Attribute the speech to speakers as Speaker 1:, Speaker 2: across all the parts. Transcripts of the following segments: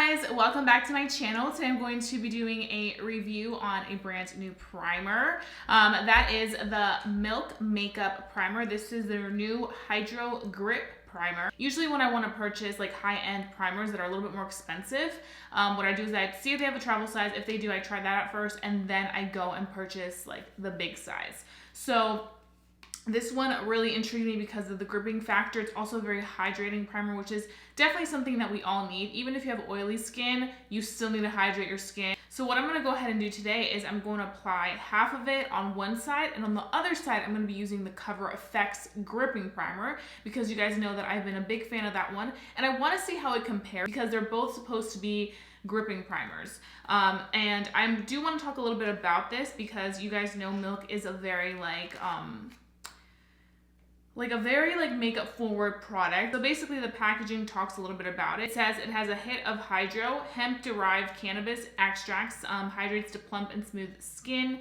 Speaker 1: guys, welcome back to my channel. Today I'm going to be doing a review on a brand new primer. That is the Milk Makeup Primer. This is their new Hydro Grip Primer. Usually when I want to purchase like high-end primers that are a little bit more expensive, what I do is I see if they have a travel size. If they do, I try that out first, and then I go and purchase like the big size. So this one really intrigued me because of the gripping factor. It's also a very hydrating primer, which is definitely something that we all need. Even if you have oily skin, you still need to hydrate your skin. So what I'm gonna go ahead and do today is I'm going to apply half of it on one side, and on the other side, I'm gonna be using the Cover FX Gripping Primer because you guys know that I've been a big fan of that one. And I wanna see how it compares because they're both supposed to be gripping primers. And I do wanna talk a little bit about this because you guys know Milk is a very very makeup forward product. So basically the packaging talks a little bit about it. It says it has a hit of hydro, hemp derived cannabis extracts, hydrates to plump and smooth skin.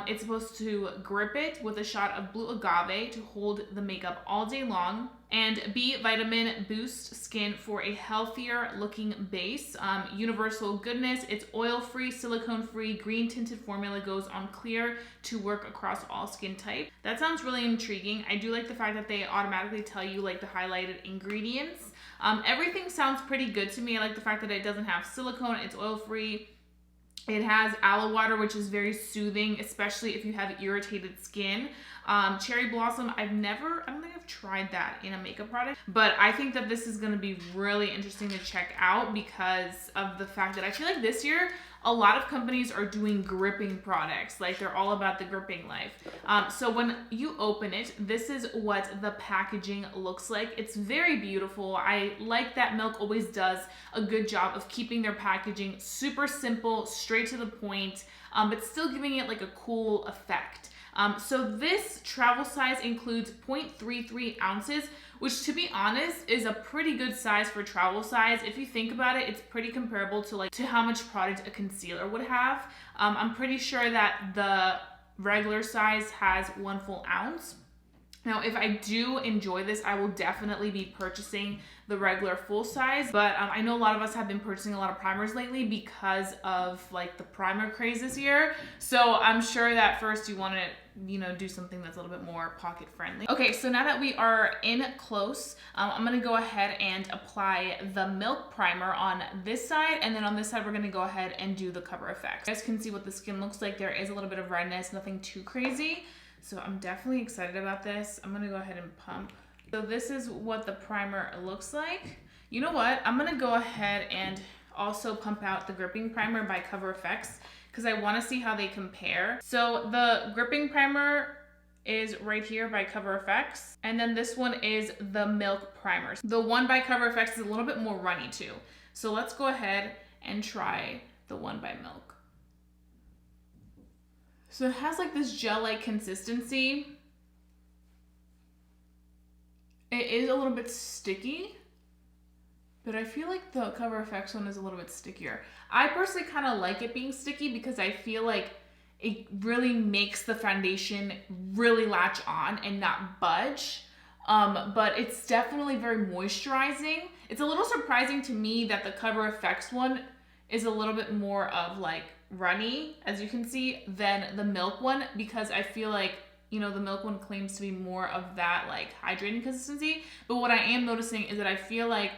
Speaker 1: It's supposed to grip it with a shot of blue agave to hold the makeup all day long. And B vitamin boost skin for a healthier looking base. Universal goodness, it's oil free, silicone free, green tinted formula, goes on clear to work across all skin types. That sounds really intriguing. I do like the fact that they automatically tell you like the highlighted ingredients. Everything sounds pretty good to me. I like the fact that it doesn't have silicone, it's oil free. It has aloe water, which is very soothing, especially if you have irritated skin. Cherry blossom, I don't think I've tried that in a makeup product, but I think that this is going to be really interesting to check out because of the fact that I feel like this year, a lot of companies are doing gripping products. Like they're all about the gripping life. So when you open it, this is what the packaging looks like. It's very beautiful. I like that Milk always does a good job of keeping their packaging super simple, straight to the point, but still giving it like a cool effect. So this travel size includes 0.33 ounces, which to be honest is a pretty good size for travel size. If you think about it, it's pretty comparable to how much product a concealer would have. I'm pretty sure that the regular size has 1 full ounce. Now, if I do enjoy this, I will definitely be purchasing the regular full size, but I know a lot of us have been purchasing a lot of primers lately because of like the primer craze this year. So I'm sure that first you want to, do something that's a little bit more pocket friendly. Okay, so now that we are in close, I'm gonna go ahead and apply the Milk Primer on this side, and then on this side, we're gonna go ahead and do the Cover FX. You guys can see what the skin looks like. There is a little bit of redness, nothing too crazy. So I'm definitely excited about this. I'm gonna go ahead and pump. So this is what the primer looks like. You know what? I'm gonna go ahead and also pump out the Gripping Primer by Cover FX because I wanna see how they compare. So the Gripping Primer is right here by Cover FX. And then this one is the Milk Primer. The one by Cover FX is a little bit more runny too. So let's go ahead and try the one by Milk. So it has like this gel-like consistency. It is a little bit sticky, but I feel like the Cover FX one is a little bit stickier. I personally kind of like it being sticky because I feel like it really makes the foundation really latch on and not budge. But it's definitely very moisturizing. It's a little surprising to me that the Cover FX one is a little bit more of like runny, as you can see, than the Milk one, because I feel like, the Milk one claims to be more of that like hydrating consistency. But what I am noticing is that I feel like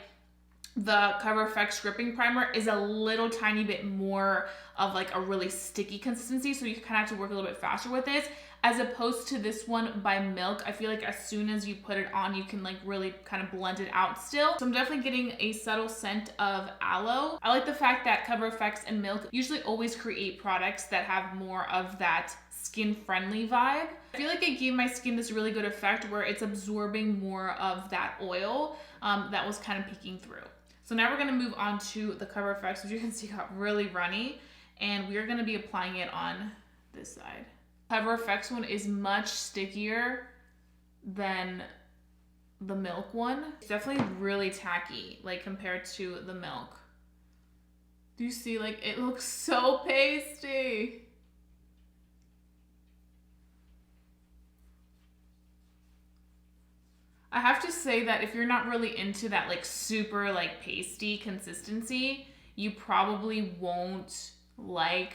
Speaker 1: the Cover FX Gripping Primer is a little tiny bit more of like a really sticky consistency. So you kind of have to work a little bit faster with this. As opposed to this one by Milk, I feel like as soon as you put it on, you can like really kind of blend it out still. So I'm definitely getting a subtle scent of aloe. I like the fact that Cover FX and Milk usually always create products that have more of that skin-friendly vibe. I feel like it gave my skin this really good effect where it's absorbing more of that oil that was kind of peeking through. So now we're gonna move on to the Cover FX, which you can see got really runny, and we're gonna be applying it on this side. Cover FX one is much stickier than the Milk one. It's definitely really tacky, like compared to the Milk. Do you see, like, it looks so pasty. I have to say that if you're not really into that like super like pasty consistency, you probably won't like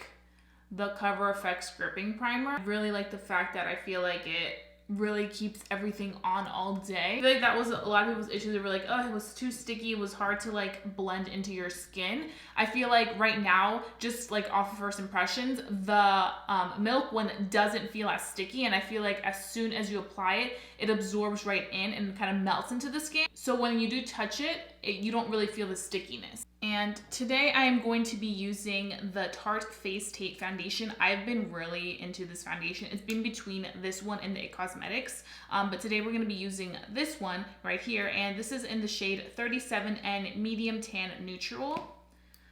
Speaker 1: the Cover FX gripping primer. I really like the fact that I feel like it really keeps everything on all day. I feel like that was a lot of people's issues. They were like, oh, it was too sticky, it was hard to like blend into your skin. I feel like right now, just like off of first impressions, the milk one doesn't feel as sticky, and I feel like as soon as you apply it, it absorbs right in and kind of melts into the skin. So when you do touch it, you don't really feel the stickiness. And today I am going to be using the Tarte Face Tape Foundation. I've been really into this foundation. It's been between this one and the It Cosmetics. But today we're going to be using this one right here. And this is in the shade 37N Medium Tan Neutral.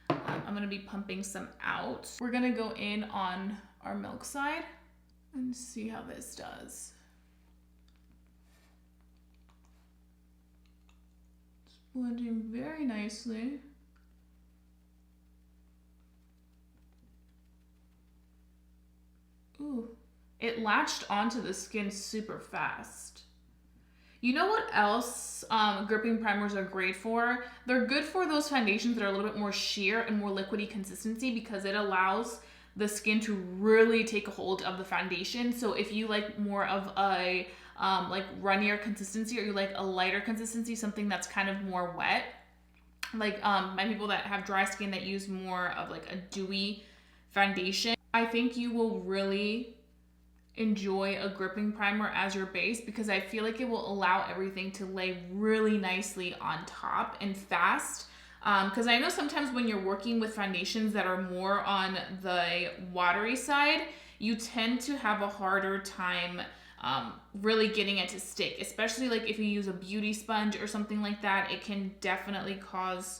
Speaker 1: I'm going to be pumping some out. We're going to go in on our milk side and see how this does. It's blending very nicely. Ooh, it latched onto the skin super fast. You know what else gripping primers are great for? They're good for those foundations that are a little bit more sheer and more liquidy consistency, because it allows the skin to really take a hold of the foundation. So if you like more of a like runnier consistency, or you like a lighter consistency, something that's kind of more wet, like my people that have dry skin that use more of like a dewy foundation, I think you will really enjoy a gripping primer as your base, because I feel like it will allow everything to lay really nicely on top and fast. Because I know sometimes when you're working with foundations that are more on the watery side, you tend to have a harder time really getting it to stick, especially like if you use a beauty sponge or something like that. It can definitely cause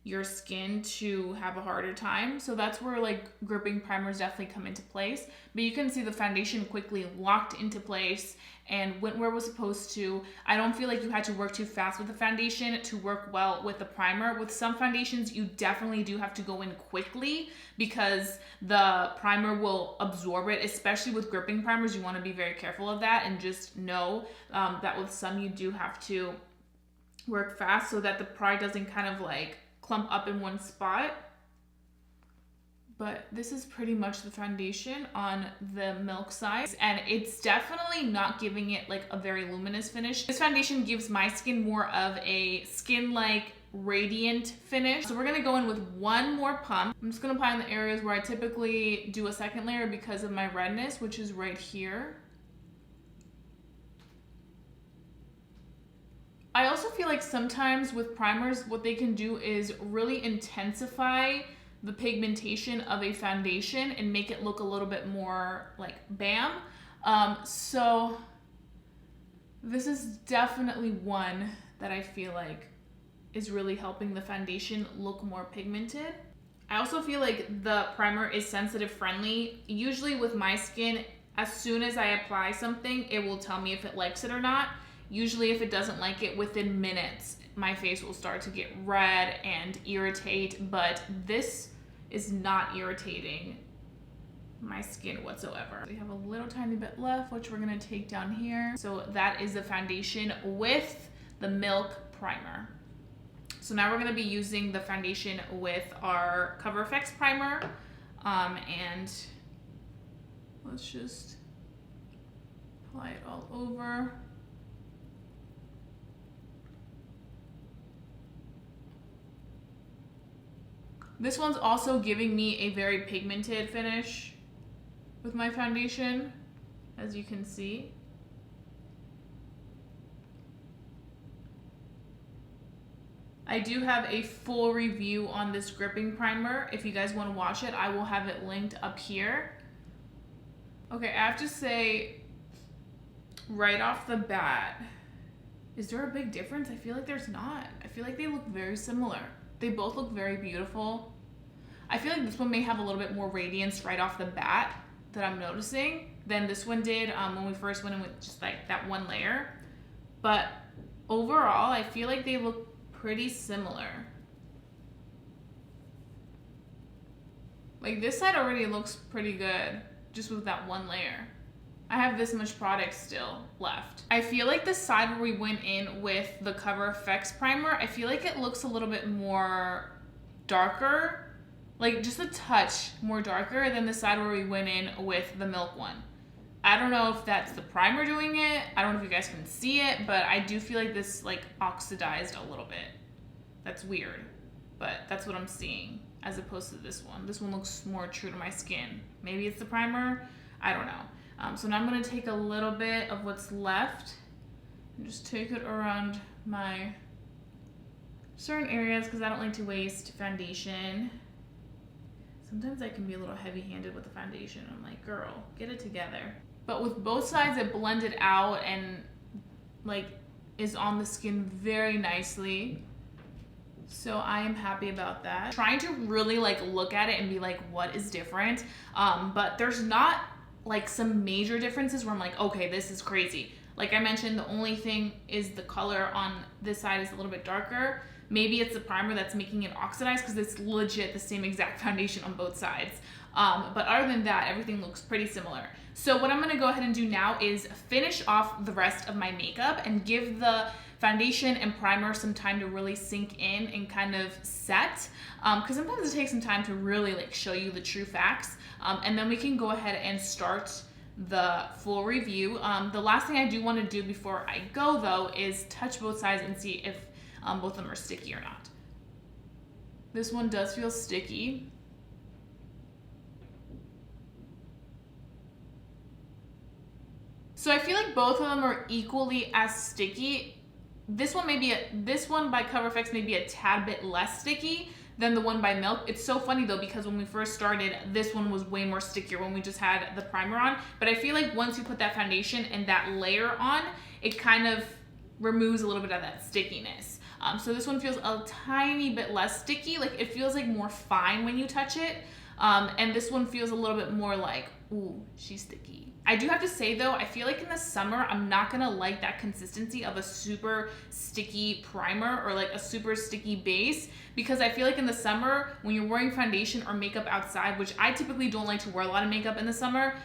Speaker 1: your skin to have a harder time. So that's where like gripping primers definitely come into place. But you can see the foundation quickly locked into place and went where it was supposed to. I don't feel like you had to work too fast with the foundation to work well with the primer. With some foundations, you definitely do have to go in quickly because the primer will absorb it, especially with gripping primers. You want to be very careful of that, and just know that with some you do have to work fast so that the product doesn't kind of like clump up in one spot. But this is pretty much the foundation on the milk side, and it's definitely not giving it like a very luminous finish. This foundation gives my skin more of a skin-like radiant finish. So we're gonna go in with one more pump. I'm just gonna apply in the areas where I typically do a second layer because of my redness, which is right here. I also feel like sometimes with primers, what they can do is really intensify the pigmentation of a foundation and make it look a little bit more like bam. So this is definitely one that I feel like is really helping the foundation look more pigmented. I also feel like the primer is sensitive friendly. Usually with my skin, as soon as I apply something, it will tell me if it likes it or not. Usually if it doesn't like it, within minutes, my face will start to get red and irritate, but this is not irritating my skin whatsoever. We have a little tiny bit left, which we're gonna take down here. So that is the foundation with the milk primer. So now we're gonna be using the foundation with our Cover FX primer. And let's just apply it all over. This one's also giving me a very pigmented finish with my foundation, as you can see. I do have a full review on this gripping primer. If you guys want to watch it, I will have it linked up here. Okay, I have to say, right off the bat, is there a big difference? I feel like there's not. I feel like they look very similar. They both look very beautiful. I feel like this one may have a little bit more radiance right off the bat that I'm noticing than this one did when we first went in with just like that one layer. But overall, I feel like they look pretty similar. Like this side already looks pretty good just with that one layer. I have this much product still left. I feel like the side where we went in with the Cover FX primer, I feel like it looks a little bit more darker, like just a touch more darker than the side where we went in with the milk one. I don't know if that's the primer doing it. I don't know if you guys can see it, but I do feel like this like oxidized a little bit. That's weird, but that's what I'm seeing as opposed to this one. This one looks more true to my skin. Maybe it's the primer, I don't know. So now I'm gonna take a little bit of what's left and just take it around my certain areas because I don't like to waste foundation. Sometimes I can be a little heavy-handed with the foundation. I'm like, girl, get it together. But with both sides, it blended out and like is on the skin very nicely. So I am happy about that. Trying to really like look at it and be like, what is different? But there's not like some major differences where I'm like, okay, this is crazy. Like I mentioned, the only thing is the color on this side is a little bit darker. Maybe it's the primer that's making it oxidize because it's legit the same exact foundation on both sides. But other than that, everything looks pretty similar. So what I'm gonna go ahead and do now is finish off the rest of my makeup and give the foundation and primer some time to really sink in and kind of set. Because sometimes it takes some time to really like show you the true facts. And then we can go ahead and start the full review. The last thing I do want to do before I go though is touch both sides and see if both of them are sticky or not. This one does feel sticky. So I feel like both of them are equally as sticky. This one by Cover FX may be a tad bit less sticky than the one by Milk. It's so funny though because when we first started, this one was way more stickier when we just had the primer on. But I feel like once you put that foundation and that layer on, it kind of removes a little bit of that stickiness. So this one feels a tiny bit less sticky. Like it feels like more fine when you touch it. And this one feels a little bit more like, ooh, she's sticky. I do have to say though, I feel like in the summer, I'm not gonna like that consistency of a super sticky primer or like a super sticky base, because I feel like in the summer, when you're wearing foundation or makeup outside, which I typically don't like to wear a lot of makeup in the summer,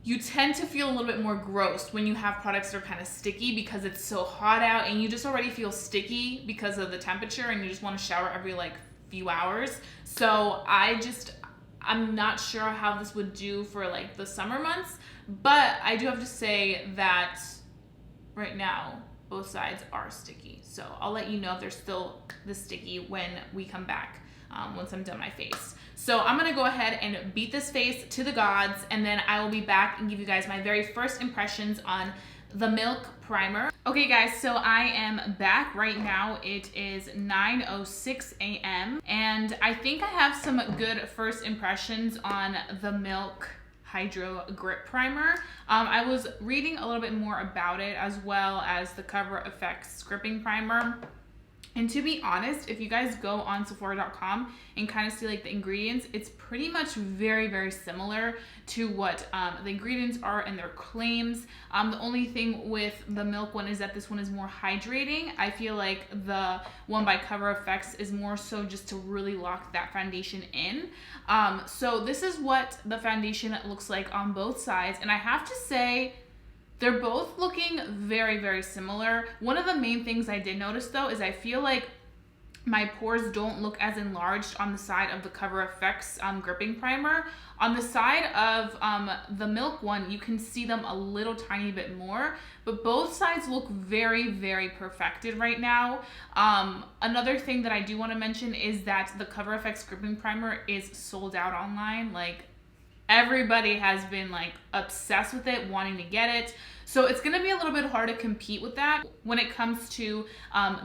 Speaker 1: you tend to feel a little bit more gross when you have products that are kind of sticky because it's so hot out and you just already feel sticky because of the temperature and you just want to shower every like few hours. So I'm not sure how this would do for like the summer months, but I do have to say that right now both sides are sticky. So I'll let you know if they're still this sticky when we come back, once I'm done my face. So I'm gonna go ahead and beat this face to the gods, and then I will be back and give you guys my very first impressions on the Milk primer. Okay guys, so I am back right now. It is 9:06 a.m. and I think I have some good first impressions on the Milk Hydro Grip Primer. I was reading a little bit more about it as well as the Cover FX Gripping Primer. And to be honest, if you guys go on Sephora.com and kind of see like the ingredients, it's pretty much very, very similar to what the ingredients are and their claims. The only thing with the Milk one is that this one is more hydrating. I feel like the one by Cover FX is more so just to really lock that foundation in. So this is what the foundation looks like on both sides. And I have to say, they're both looking very, very similar. One of the main things I did notice though is I feel like my pores don't look as enlarged on the side of the Cover FX gripping primer. On the side of the Milk one, you can see them a little tiny bit more, but both sides look very, very perfected right now. Another thing that I do want to mention is that the Cover FX gripping primer is sold out online. Like, everybody has been like obsessed with it, wanting to get it. So it's gonna be a little bit hard to compete with that when it comes to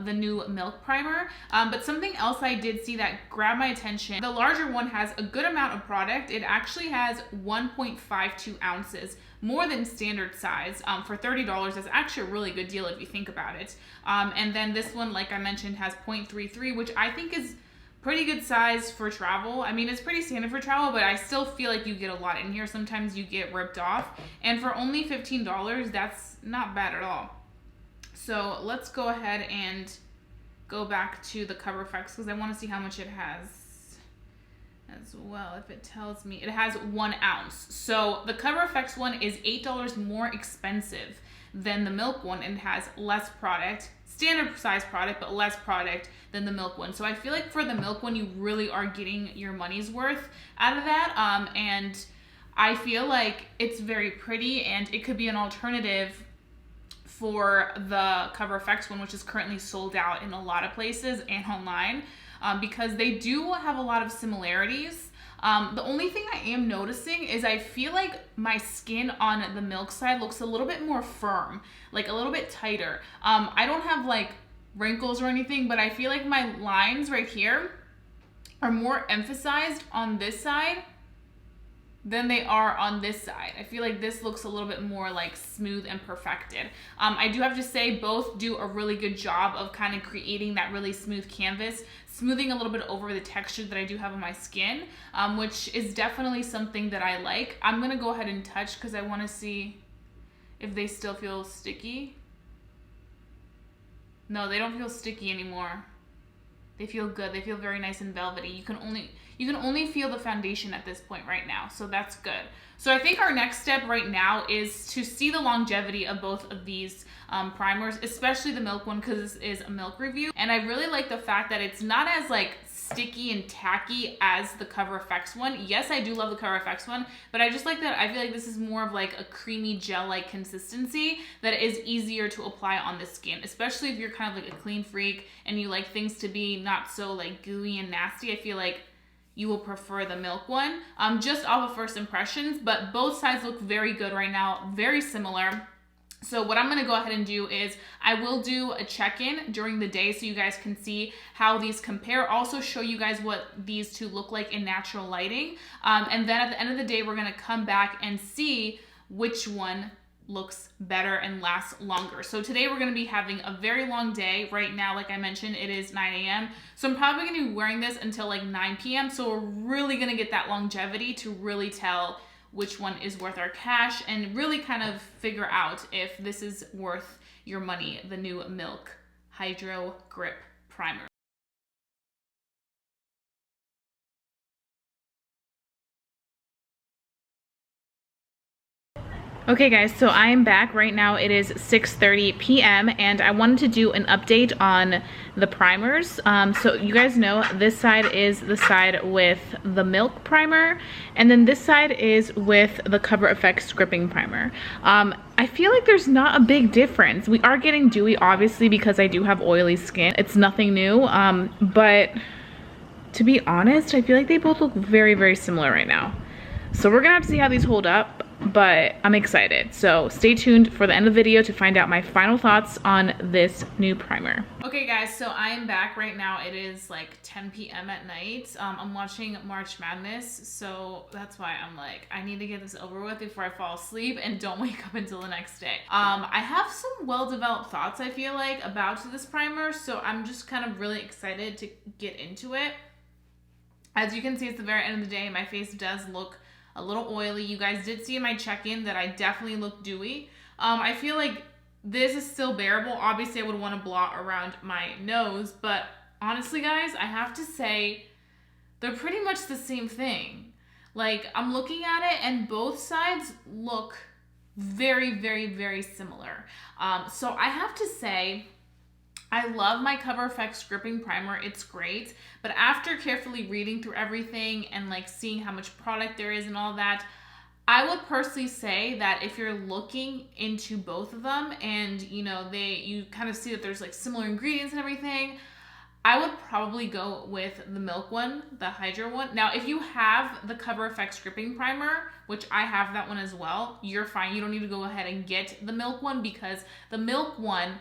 Speaker 1: the new Milk primer. But something else I did see that grabbed my attention, the larger one has a good amount of product. It actually has 1.52 ounces, more than standard size. For $30, that's actually a really good deal if you think about it. And then this one, like I mentioned, has 0.33, which I think is pretty good size for travel. I mean, it's pretty standard for travel, but I still feel like you get a lot in here. Sometimes you get ripped off. And for only $15, that's not bad at all. So let's go ahead and go back to the Cover FX because I want to see how much it has as well. If it tells me, it has 1 ounce. So the Cover FX one is $8 more expensive than the milk one, and it has less product, standard size product, but less product than the milk one. So I feel like for the milk one, you really are getting your money's worth out of that. And I feel like it's very pretty, and it could be an alternative for the Cover FX one, which is currently sold out in a lot of places and online, because they do have a lot of similarities. The only thing I am noticing is I feel like my skin on the milk side looks a little bit more firm, like a little bit tighter. I don't have like wrinkles or anything, but I feel like my lines right here are more emphasized on this side than they are on this side. I feel like this looks a little bit more like smooth and perfected. I do have to say both do a really good job of kind of creating that really smooth canvas, smoothing a little bit over the texture that I do have on my skin, which is definitely something that I like. I'm gonna go ahead and touch because I wanna see if they still feel sticky. No, they don't feel sticky anymore. They feel good. They feel very nice and velvety. You can only feel the foundation at this point right now, so that's good. So I think our next step right now is to see the longevity of both of these primers, especially the milk one, because this is a milk review. And I really like the fact that it's not as like sticky and tacky as the Cover FX one. Yes, I do love the Cover FX one, but I just like that I feel like this is more of like a creamy gel-like consistency that is easier to apply on the skin, especially if you're kind of like a clean freak and you like things to be not so like gooey and nasty. I feel like you will prefer the milk one, just off of first impressions, but both sides look very good right now, very similar. So what I'm gonna go ahead and do is I will do a check-in during the day so you guys can see how these compare. Also show you guys what these two look like in natural lighting. And then at the end of the day, we're gonna come back and see which one looks better and lasts longer. So today we're gonna be having a very long day. Right now, like I mentioned, it is 9 a.m. So I'm probably gonna be wearing this until like 9 p.m. So we're really gonna get that longevity to really tell which one is worth our cash and really kind of figure out if this is worth your money, the new Milk Hydro Grip Primer. Okay guys, so I am back. Right now it is 6:30 p.m. and I wanted to do an update on the primers. So you guys know this side is the side with the milk primer, and then this side is with the Cover FX gripping primer. I feel like there's not a big difference. We are getting dewy obviously because I do have oily skin. It's nothing new, but to be honest, I feel like they both look very, very similar right now. So we're gonna have to see how these hold up, but I'm excited. So stay tuned for the end of the video to find out my final thoughts on this new primer. Okay guys, so I am back right now. It is like 10 p.m. at night. I'm watching March Madness, so that's why I'm like, I need to get this over with before I fall asleep and don't wake up until the next day. I have some well-developed thoughts, I feel like, about this primer, so I'm just kind of really excited to get into it. As you can see, it's the very end of the day. My face does look a little oily. You guys did see in my check-in that I definitely look dewy. I feel like this is still bearable. Obviously, I would want to blot around my nose, but honestly, guys, I have to say they're pretty much the same thing. Like, I'm looking at it and both sides look very, very, very similar. So I have to say, I love my Cover FX gripping primer. It's great, but after carefully reading through everything and like seeing how much product there is and all that, I would personally say that if you're looking into both of them and you know you kind of see that there's like similar ingredients and everything, I would probably go with the milk one, the Hydro one. Now, if you have the Cover FX gripping primer, which I have that one as well, you're fine. You don't need to go ahead and get the milk one because the milk one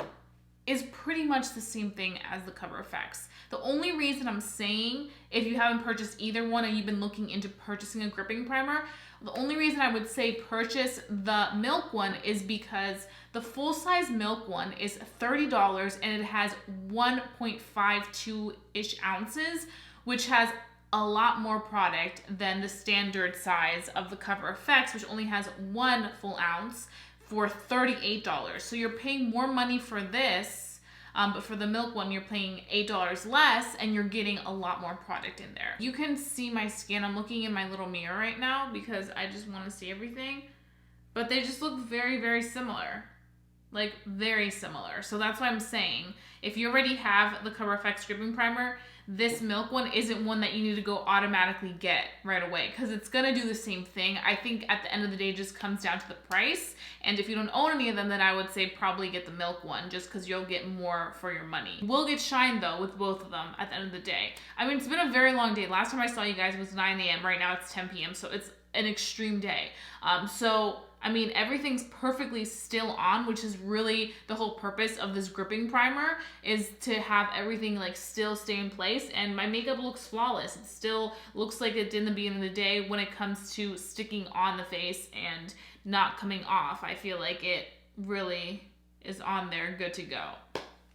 Speaker 1: is pretty much the same thing as the Cover FX. The only reason I'm saying, if you haven't purchased either one and you've been looking into purchasing a gripping primer, the only reason I would say purchase the milk one is because the full-size milk one is $30 and it has 1.52-ish ounces, which has a lot more product than the standard size of the Cover FX, which only has 1 full ounce, for $38. So you're paying more money for this, but for the milk one, you're paying $8 less and you're getting a lot more product in there. You can see my skin. I'm looking in my little mirror right now because I just want to see everything, but they just look very, very similar. Like, very similar. So that's why I'm saying, if you already have the Cover FX Gripping Primer, this milk one isn't one that you need to go automatically get right away, because it's going to do the same thing. I think at the end of the day, it just comes down to the price. And if you don't own any of them, then I would say probably get the milk one, just because you'll get more for your money. You will get shine, though, with both of them at the end of the day. I mean, it's been a very long day. Last time I saw you guys was 9 a.m. Right now it's 10 p.m. So it's an extreme day. I mean, everything's perfectly still on, which is really the whole purpose of this gripping primer, is to have everything like still stay in place. And my makeup looks flawless. It still looks like it did in the beginning of the day when it comes to sticking on the face and not coming off. I feel like it really is on there, good to go.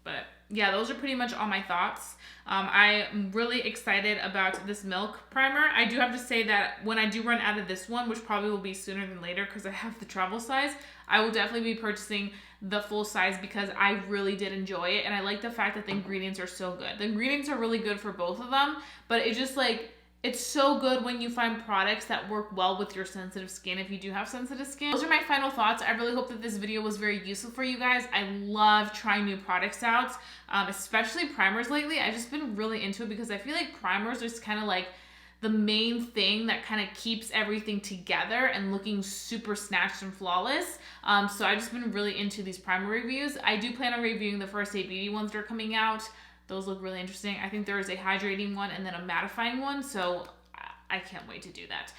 Speaker 1: But yeah, those are pretty much all my thoughts. I'm really excited about this milk primer. I do have to say that when I do run out of this one, which probably will be sooner than later because I have the travel size, I will definitely be purchasing the full size because I really did enjoy it. And I like the fact that the ingredients are so good. The ingredients are really good for both of them, but it just like, it's so good when you find products that work well with your sensitive skin if you do have sensitive skin. Those are my final thoughts. I really hope that this video was very useful for you guys. I love trying new products out, especially primers lately. I've just been really into it because I feel like primers are just kind of like the main thing that kind of keeps everything together and looking super snatched and flawless. So I've just been really into these primer reviews. I do plan on reviewing the first 8 beauty ones that are coming out. Those look really interesting. I think there is a hydrating one and then a mattifying one, so I can't wait to do that.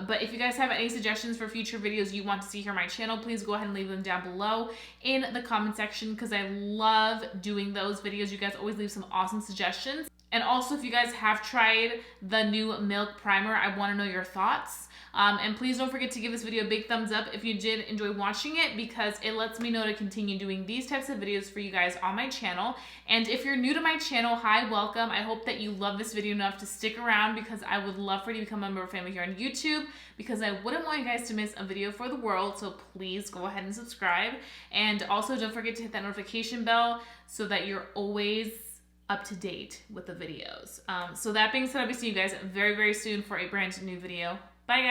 Speaker 1: But if you guys have any suggestions for future videos you want to see here on my channel, please go ahead and leave them down below in the comment section because I love doing those videos. You guys always leave some awesome suggestions. And also, if you guys have tried the new milk primer, I want to know your thoughts. And please don't forget to give this video a big thumbs up if you did enjoy watching it, because it lets me know to continue doing these types of videos for you guys on my channel. And if you're new to my channel, hi, welcome. I hope that you love this video enough to stick around, because I would love for you to become a member of our family here on YouTube, because I wouldn't want you guys to miss a video for the world. So please go ahead and subscribe. And also don't forget to hit that notification bell so that you're always up to date with the videos. So that being said, I'll be seeing you guys very, very soon for a brand new video. Bye, guys.